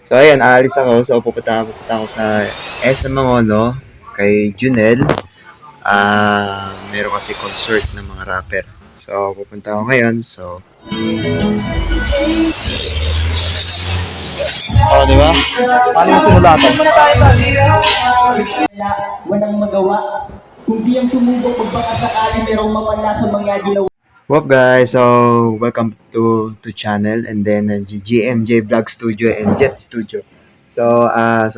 So ayun, aalis ako. So pupunta ako sa SM Mangono kay Junel. Meron kasi concert ng mga rapper. So pupunta ako ngayon. So oh, di ba? Paano yung sinulatan? Walang magawa. Kung di ang sumubok, magbaka sakali merong mamala sa mga ginawa. What up guys? So welcome to channel and then GMJ Vlog Studio and Jet Studio. So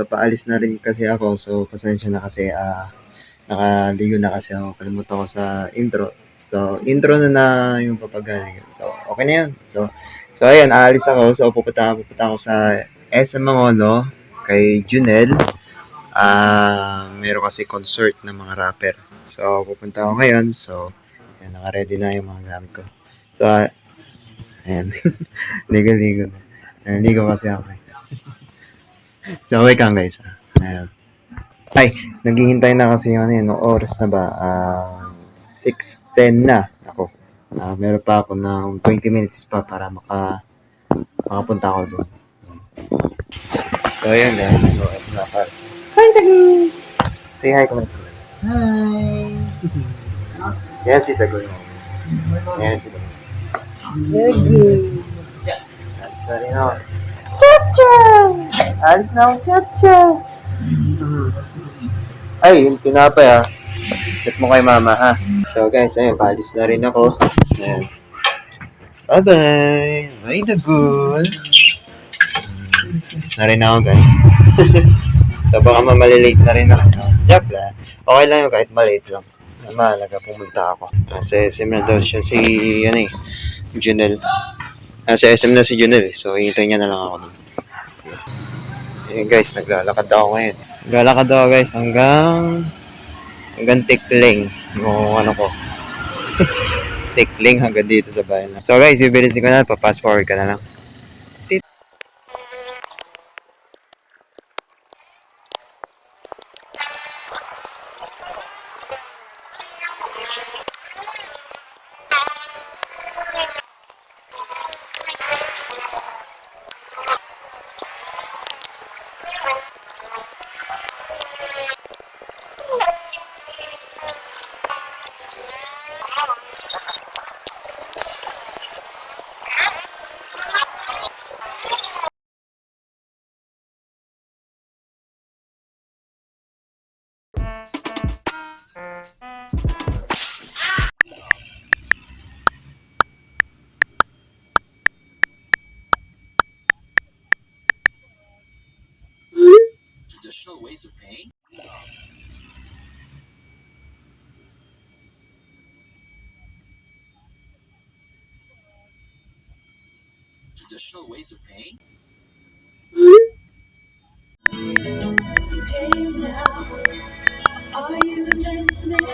paalis na rin kasi ako. So pasensya na kasi nakaligo na kasi ako. Kalimutan ko sa intro. So intro na yung papagaling. So okay na yun. So ayun, aalis ako. So pupunta ako sa SM Mangono kay Junel. Meron kasi concert ng mga rapper. So pupunta ako ngayon. So ayan, naka-ready na yung mga gamit ko. So ayan. Ligo-ligo na. Ayan, ligo kasi ako. So wait lang guys. Ayan. Ay, naghihintay na kasi yung ano yun. Oras na ba? 6:10 na. Ako. Meron pa ako ng 20 minutes pa para makapunta ako doon. So, ayan guys. So, ito na para sa... Hi, Tagi! Say hi ko sa mga. Hi! Yan si Tagoy. Yan si Tagoy. Tagoy! Alis na rin ako. Chacha! Alis na ako, Chacha! Ay, yung tinapay Hit mo kay mama ha. So guys, ayun, paalis na rin ako. Ayan. Bye-bye! Bye, Dagol! Alis na rin ako guys. So baka mamalilate na rin ako. Joke lang. Okay lang yun kahit malate lang. Mahalaga pumunta ako. Sa SM na daw siya si Junel. Sa SM na si Junel So hintay niya na lang ako dun. Ayan guys, naglalakad ako ngayon. Naglalakad ako guys hanggang Tikling. Yung ano ko. Tikling hanggang dito sa bayan. So guys, bibilisin ko na. Pa-fast forward ka na lang. Traditional ways of paying? Traditional ways of paying? Are you listening?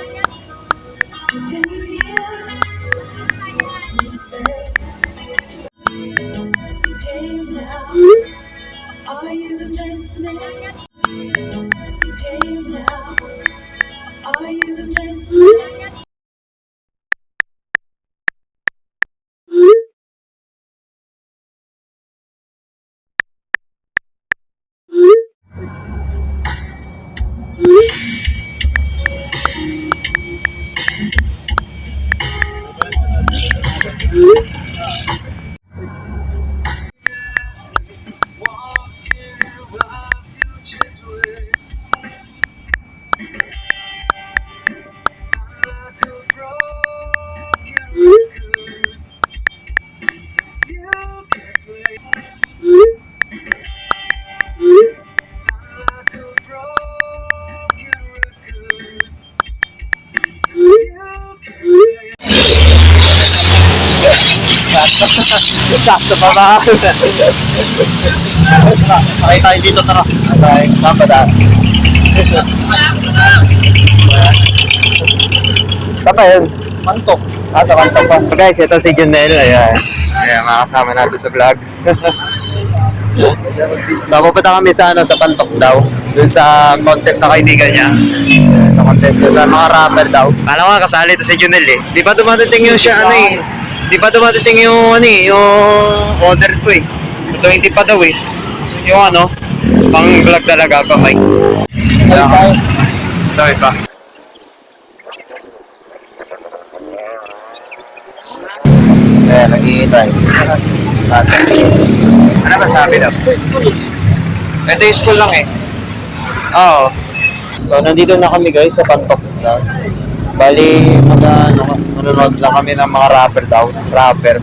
Can you hear me say, hey now? Are you listening? Hey now? Are you listening? Sakto pa ba? Sakay tayo dito, tara. Sakay, papadaan. Saan yun? Mantok. Sa Mantok pa. Guys, ito si Junel. Ayan. Ayan, makasama natin sa vlog. So, pupunta kami sa Pantok daw. Dun sa contest na kaibigan niya. Sa contest ko sa mga rapper daw. Kala ko nga kasali ito si Junel Di pa dumadating yung siya Di pa dumadating yung yung order ko 20 pa daw Yung ano, pang vlog talaga pa, Mike. Sorry pa. Nag-i-try. Ano ba sabi daw? Ito yung school lang eh. Oo. So, nandito na kami guys sa Pantok. Bali, manonood lang kami ng mga rapper daw. Rapper.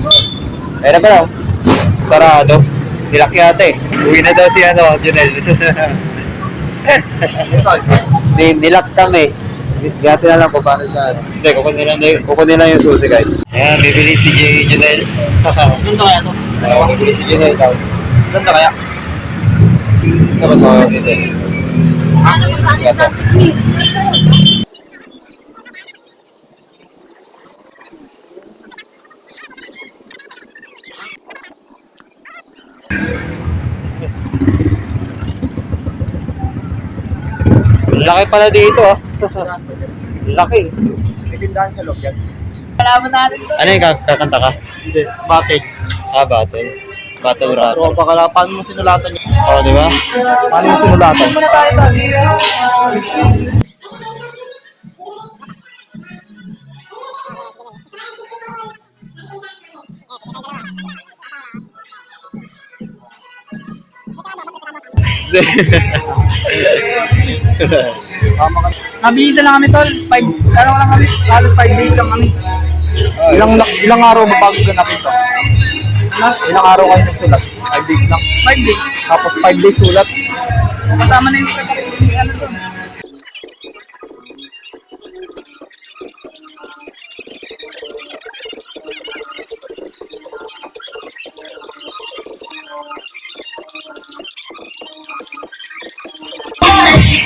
Ayun na ba daw? Sarado. Nilaki ate. Uwi na daw si ano, Junel. Nilak kami. Gati na lang kung paano siya. Hindi, kukunin lang yung susi guys. Ayan, bibili si Junel. Doon kaya to? Bibili si Junel daw. Doon kaya? Ito ba sa dito eh? Ito. Laki pala dito ah. Laki. May tindahan sa loob yan. Kalaman natin ito. Ano yung kakanta ka? Hindi, bakit? Battle. Battle rap. Tropa ka lang, paano mo sinulatan yun? Oo, di ba? Paano mo sinulatan? Muna tayo doon. Mabilisan lang kami tol. 5, ano lang kami, halos 5 days lang kami. Ilang araw ba bago ganapin to? Ilang araw kayo nagsulat? 5 days lang. 5 days. Tapos 5 days sulat. Kasama na yung ano to.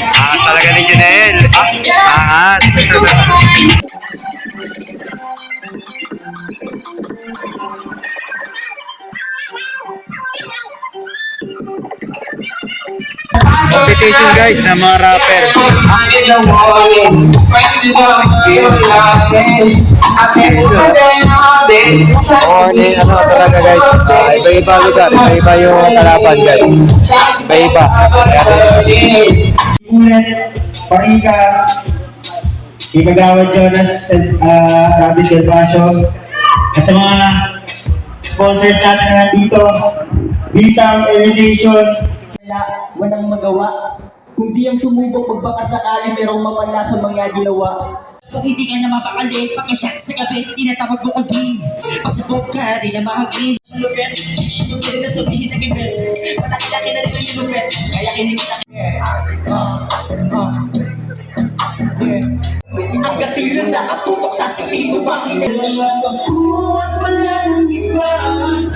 Angas talaga ni Junel. Angas. Competition guys ng mga rapper. Ano talaga guys. Iba-iba lugar. Iba-iba yung kalaban guys. Iba-iba. Parika, Kagawad Jonas, Rabbit Del Pasio, at sa mga sponsors natin na nandito, Vitang Irrigation. Walang magawa, kundi ang sumubok magbaka sakali merong mamala sa mga ginawa. Kung hindi ka na mapakali, pakishot sa gabi, tinatawag mo kong pasabog ka, di na mahagin. Lupet, yung pwede na sabihin na gibet, malaki-laki na rin yung lupet, kaya kinikita. Ang gatilyo nakatutok sa silido, bakit At wala nang iba.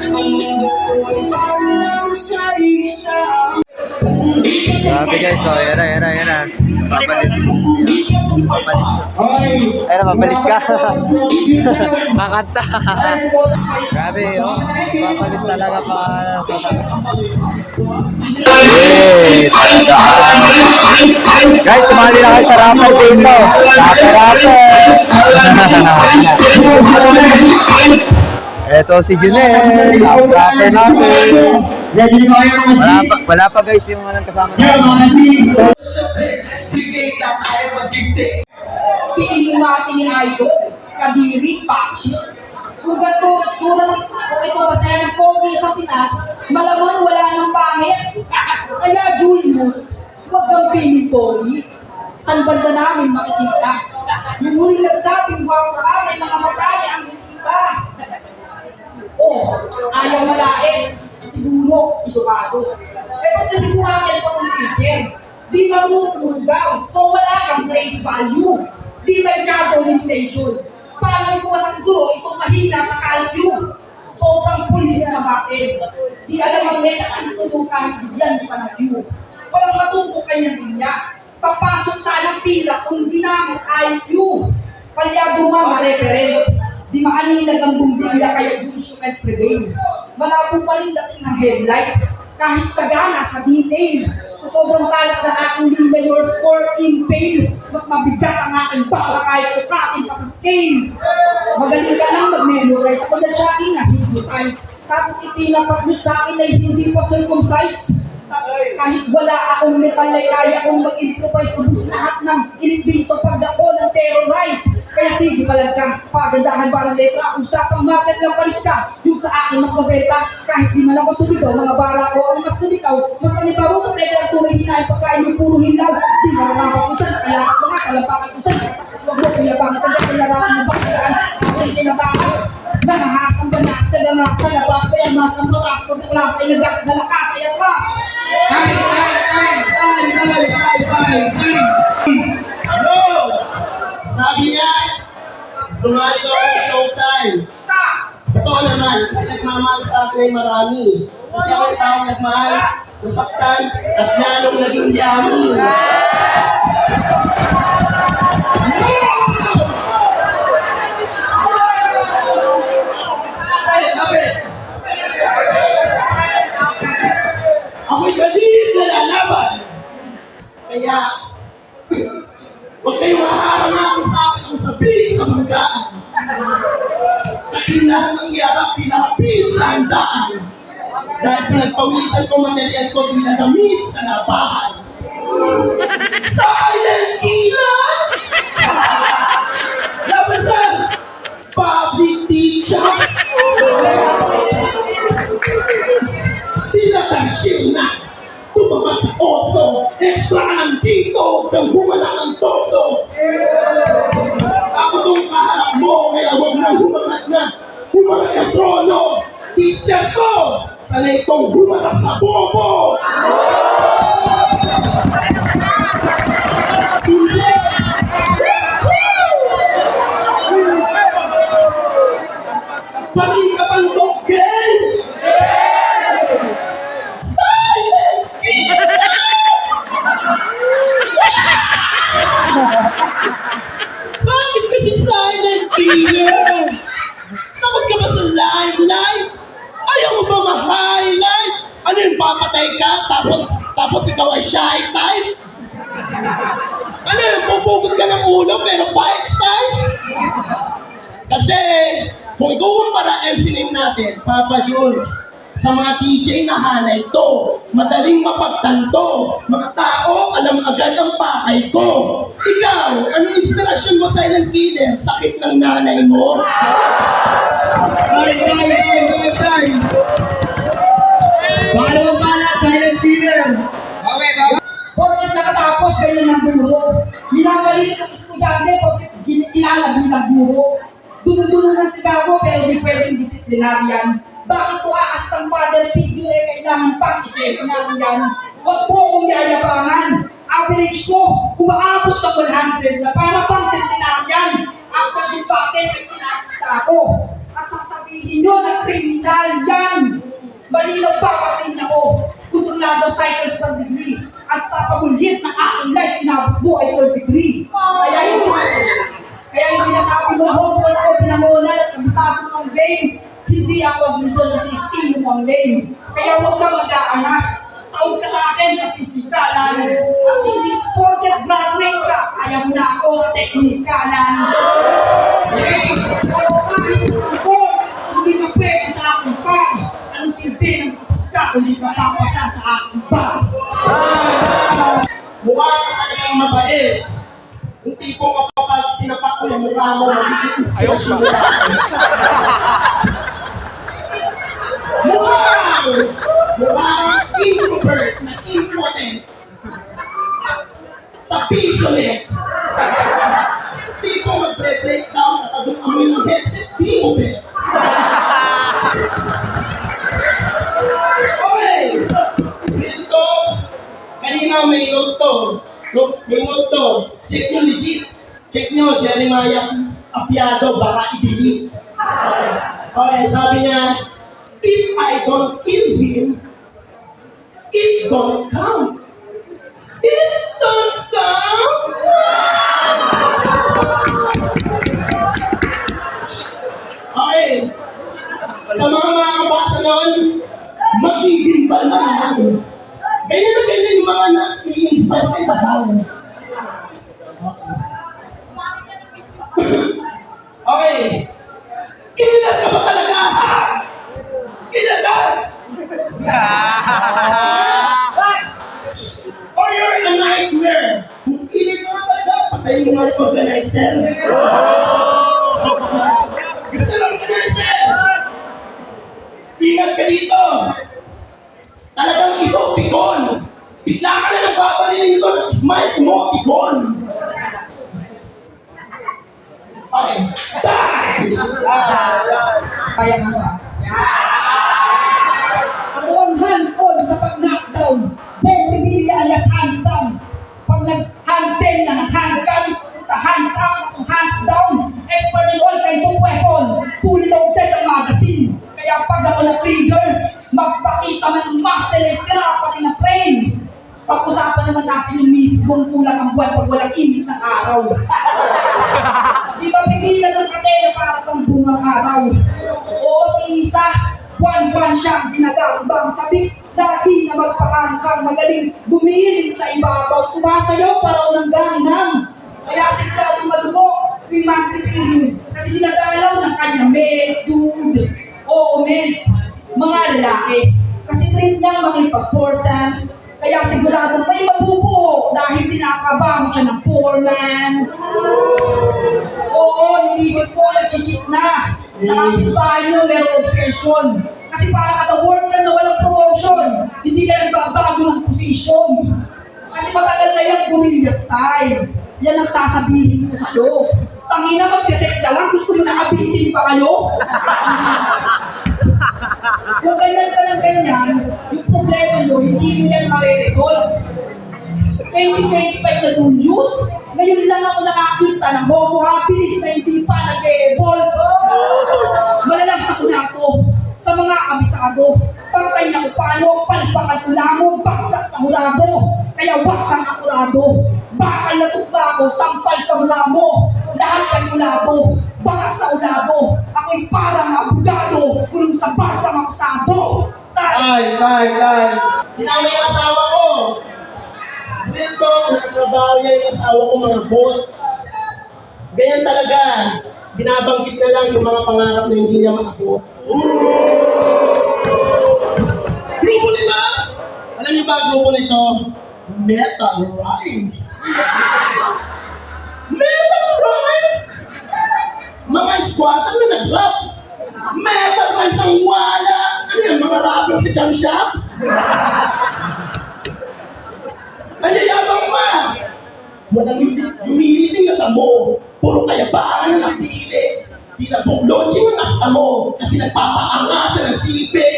Ang mundo ko ay parang sa isa. Grabe guys, so yan na. Papalit. Ayun na, papalit ka. Kakanta. Grabe, oh. Papalit talaga pa. Guys, sumali na kayo sa rapper dito. Ito si Junel, rapper natin. Wala pa guys yung anong kasama natin. Piling natin ni Ayo, Kadiri, Pachi. Kung gato, tsura ng kung ito ba tayo ng pogi sa Pinas, malamang wala ng pangit. Kaya Julius, huwag kang piling pogi. San banda namin makikita? Yung huling nagsabing wapo kami, mga matali ang nakikita. Oh, ayaw malain. Siguro, edukado. Eh, ba't kasi buhatin pa kung tigil? Di marunong daw. So, wala kang place value. Di nagkakaw limitation. Paano ko sa guro itong mahina sa calculus? Sobrang pulin sa batin. Di alam ang next ang tuto kahit bigyan mo pa ng Q. Walang matuto kanyang linya. Papasok sa anong pila kung di namin IQ. Palyado mga reference. Di maanilag ang bumbilya kaya gusto can prevail. Malabo pa rin dating ng headlight. Kahit sagana sa detail. Sa sobrang talas na aking linya your score impale. Mas mabigat ang aking bala kahit sukatin pa sa scale. Magaling ka lang mag-memorize. Pagkat siya aking na-hypnotize. Tapos itinapat mo sa akin ay hindi pa circumcised. Kahit wala akong metal ay kaya kong mag-improvise. Ubus lahat ng ilibito pag ako ng terrorize. Kaya sige palag ka, pagandahan parang letra. Usapang market lang palis ka, yung sa akin mas mabenta. Kahit di man ako sumigaw, mga bara ko ang mas sumikaw. Mas kanibaw sa teka ang tunay hinay, pagkain yung puro hilaw. Di maranapak ko saan, kaya mga kalampakan ko saan. Huwag mo pinabangan sa dyan, pinarapan mo baklaan. Ako'y tinatakan. Nakahasang banas, nagamas, sa labas, kaya masang batas. Pagkaklas ay nagas, nalakas ay atras. Ano? Sabi niya, sumali daw sa showtime. Totoo naman, kasi nagmamahal sa akin ay marami. Kasi ako yung taong nagmahal, nasaktan, at lalong naging yaman. Ako'y galit na lalaban. Kaya, huwag kayong maharang ako sa akin ang sabihin sa manggaan. Kainahan ng yarap, pinakapil sa handaan. Dahil pinagpawisan ko material ko binagamit sa labahan. Silent killer! Labasan! Public teacher! Tinatansin na! Tumamat sa oso! Extra ka lang dito! Kang humalang ang todo! Ako tong kaharap mo, kaya huwag nang humangat na! Humangat ang trono! Teacher ko! Sanay kong humarap sa bobo! Pati ka bang token? Silent killer! Bakit kasi silent killer? Takot ka ba sa limelight? Ayaw mo ba ma-highlight? Ano yung papatay ka tapos ikaw ay shy type? Ano yung pupugot ka ng ulo pero bite size? Kasi kung ikukumpara MC name natin, Papa Jules, sa mga DJ na hanay to, madaling mapagtanto. Mga tao, alam agad ang pakay ko. Ikaw, anong inspirasyon mo, silent killer? Sakit ng nanay mo? Time! Paano ang pala, silent killer? Porket nakatapos, ganyan ang guro. Minamaliit ang estudyante, porket kilala bilang guro. Dunong-dunong ng sigago, pero di pwedeng disiplinaryan. Bakit ko aastang father figure eh, kailangan pang isipin natin yan? Huwag po akong yayabangan. Average ko, umaabot ng 100 na para pang centenarian. Ang pag-impatin ay pinakita ako. At sasabihin nyo na kriminal yan. Malinaw pa kating ako. Kontrolado cycles per degree. At sa pagulit ng aking life, sinabot mo ay 3rd degree. Kaya yung sinasabi mo na homework ko, pinangunan at kabisado ng game. Hindi ako agnito na si estilo ng lane. Kaya huwag ka mag-aanas. Taon ka sa akin sa pisikalan. At hindi porket graduate ka, kaya mo na ako sa teknikalan. Oo, kahit ang board, hindi ka pwede sa aking pag. Anong silbi ng tapos ka, hindi ka papasa sa aking pag. Mukha ka talagang mabait. Yung tipong kapag sinapak ko yung mukha mo, magiging inspirasyon mo. Mukhang introvert na impotent. Sa piso ulit. Tipong magbre-breakdown na pag amoy ng headset, di mo bet. Okay. Dito, kanina may note to. May note to. Check nyo legit. Check nyo, Jeremiah Apiado, baka i-delete. Okay, sabi niya, if I don't kill him, it don't count. It don't count. Okay. Sa mga makakabasa nun, magiging ba naman? Ganyan na ganyan yung mga na-i-inspire kay Badaw. Okay. Kailan ka ba talaga, ha? Kailan ka? sir. Gusto lang ka na, sir. Ingat ka dito. Talagang ito, pikon. Bigla ka na lang babalinin ito ng smile mo, pikon. Okay. Die! Kaya nga ba? Ako ang hands-on sa pag-knockdown. Ben Revilla alias handsome. Pag nag-hand-10 na nag-handgun, puta hands up, hands down. Expert in all kinds of weapon. Fully loaded ang magazine. Kaya pag ako na-trigger, magpakita man ng muscle, sira pa rin na pain. Pag-usapan naman natin yung misis mong kulang ang buwan pag walang init ng araw. Di ba pigilan ng katena para pang bungang araw? Oo, si Isa, buwan-buwan siyang ginagambang sabik. Lagi na magpakangkang magaling gumiling sa ibabaw. Sumasayaw pa raw ng gangnam. Kaya sigurado madugo tuwing monthly period. Kasi dinadalaw ng kanya males, dude. Oo, males. Mga lalaki. Kasi trip niya makipag-porsan. Kaya sigurado may mabubuo dahil pinakabaho siya ng foreman. Oo, yung misis mo nag-cheat na. Sa kapit bahay mo, merong obsession. Kasi para ka na worker na walang promotion, hindi ka nagbabago ng posisyon. Kasi matagal na yung guerrilla style. Yan ang sasabihin ko sa'yo. Tangina, magsisex na lang, gusto mo na abitin pa kayo? Kung ganyan ka ng ganyan, yung problema mo, hindi mo yan mariresolve. 2025 na doon news, ngayon lang ako nakakita ng homo habilis na hindi pa nag-e-evolve. Malalagsak ko na ako sa mga abisado. Pantay na kung paano, palpakan ko lamang, baksak sa hurado. Kaya wag kang akurado. Bakal na tukla ko, sampal sa mula mo. Lahat kang ulado, bakas sa ulado. Ako'y parang abogado, kulong sa barsang akusado. Tay! Tinamay ang asawa ko! Dito, nagtrabaho niya yung asawa ko mga bot. Ganyan talaga. Binabanggit na lang yung mga pangarap na hindi niya maabot. Grupo nito! Alam niyo ba grupo nito? Metal Rhymes. Metal Rhymes! Mga squatter na nag-rap. Metal Rhymes ang wala. Ano yan, mga rapper si Jam Shop? Ano yabang ma? Walang humility ang tamo. Puro kayabangan ang napili. Di nag-launching ang asta mo. Kasi nagpapaangasan ng sipi.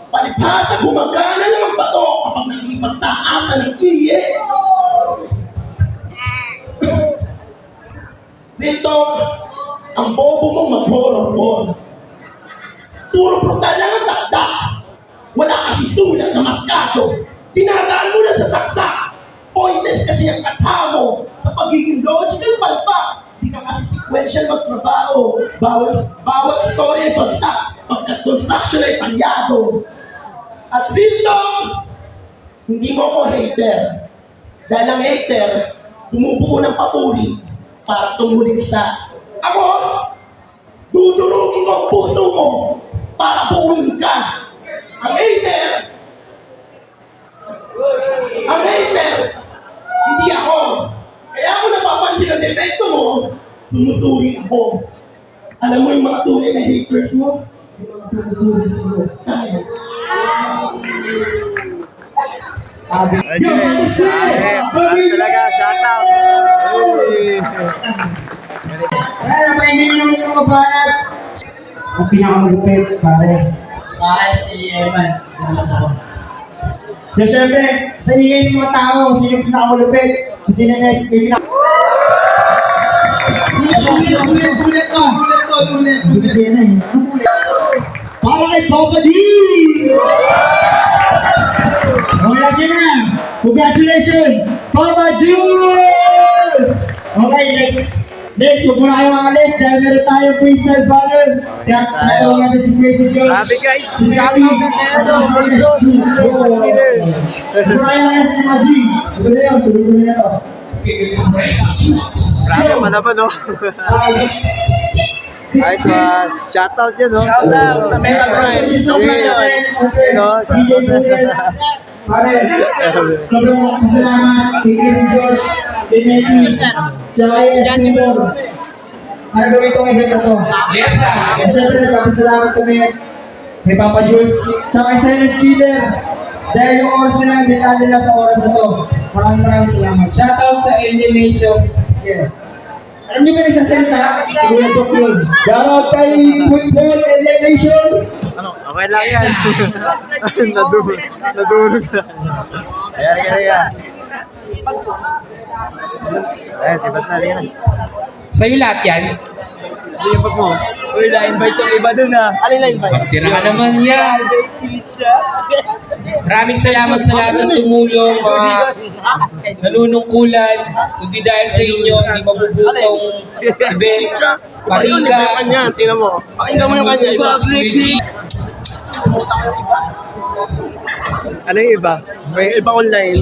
Palipasa, gumagana lang ang bato kapag nagipagtaasan ng iye. Dito, ang bobo mong mag-horror. Puro brutal lang ang takda. Wala kasi sulat na markado. Tinadaan mo na sa saksak. Pointless kasi ang kata mo sa pagiging logical palpak. Di ka kasi sequential magtrabaho. Bawat story ay bagsak. Pagkat construction ay palyado. At dito, hindi mo ko hater. Dahil ang hater, bumubuo ng papuri para tumulig sa ako. Dudurugin ko ang puso mo para buuin ka. Ang hater, hindi ako. Kaya ako napapansin ang depekto mo, sumusuri ako. Alam mo yung mga tunay na haters mo? Yung mga pumupulis mo. Tayo. Talaga, shout out. Kaya may hindi naman yung mga banat. Ang pinakamalupit, pare. Bakit si Evan? So, syempre, sa ingay ng mga tao, kung sino yung pinakamalupit, kung sino yung Ulit ko. Kasi yan eh. Para kay Papa D! Okay, lagi na. Congratulations, Papa Jules! Okay, next, huwag mo na kayong alis dahil meron tayong freestyle battle. Kaya natawag natin si Crazy George. Grabe, guys. Si Gabi. Huwag mo na kayong alis si Maji. Tuloy na to. Grabe pa naman, no? Nice one. Shout out yun, no? Shout out sa Metal Rhymes. Pare, sobrang salamat kay Crazy George, kay Melly, tsaka kay Estimor. Nagawin itong event na to. Yes, sir. At syempre, nagpapasalamat kami kay Papa Juice, tsaka kay Silent Killer. Dahil yung oras nila, dinaan nila sa oras na to. Maraming salamat. Shoutout sa Animation. Yeah. Alam niyo ba nagsasalita? Siguro ito yun. Shoutout kay Football Elevation. Okay lang yan. Nadurog na. Ayan. Ayan, sibat na rin. Sa'yo lahat yan. Lipat mo. Uy, na-invite yung iba dun ha. Alin na-invite? Tira ka naman yan. Maraming salamat sa lahat ng tumulong, mga nanunungkulan. Kundi dahil sa inyo, hindi mabubutong event, pariga. Tingnan mo. Pakinggan mo yung kanya. Ano yung iba? May iba online.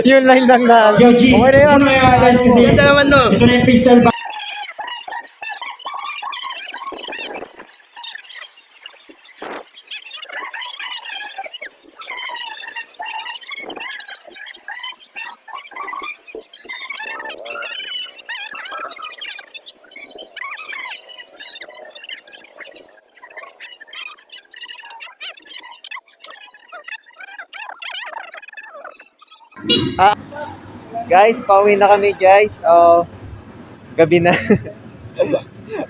Yung line lang na. Yo, G. Okay na yun. Ano yung guys kasi? Ganda naman no. Ito na yung pistol ba? Guys, pauwi na kami guys. Gabi na.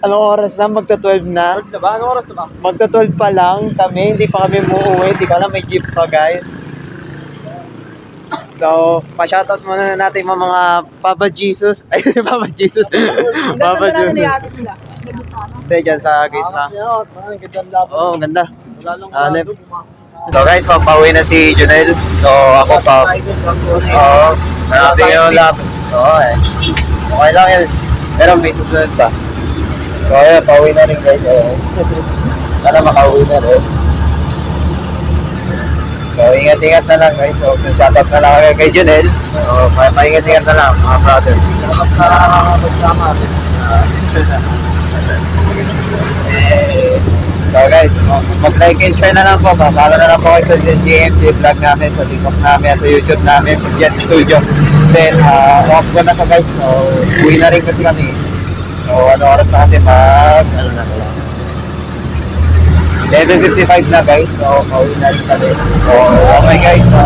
Anong oras na? Magta-12 na. Anong oras na ba? Magta-12 pa lang kami. Hindi pa kami muuwi. Hindi ka lang may jeep pa guys. So, pa-shoutout muna natin mga Papa Jesus. Ay, Papa Jesus. Papa Jesus. Hindi, dyan sa gate na. Oo, ganda. So guys, papauwi na si Junel. So ako pa. Oo. Marami yung lap. Oo eh. Okay lang yan. Pero may susunod pa. So ayan, pauwi na rin guys. Sana makauwi na rin. So ingat-ingat na lang guys. So shoutout na lang kay Junel. So paingat-ingat na lang mga brother. Salamat sa magsama. So guys, mag-like and share na lang po. Follow na lang po kayo sa GMG vlog namin, sa TikTok namin, sa YouTube namin, sa Jet Studio. Then, off ko na to guys. So, uwi na rin kasi kami. So, ano oras na kasi ano na lang. 11:55 na guys. So, uwi na rin kami. So, okay guys. So,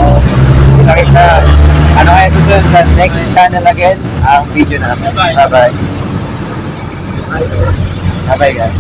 kita kayo sa, ano kaya susunod sa next channel again, ang video namin. Bye-bye. Bye-bye guys.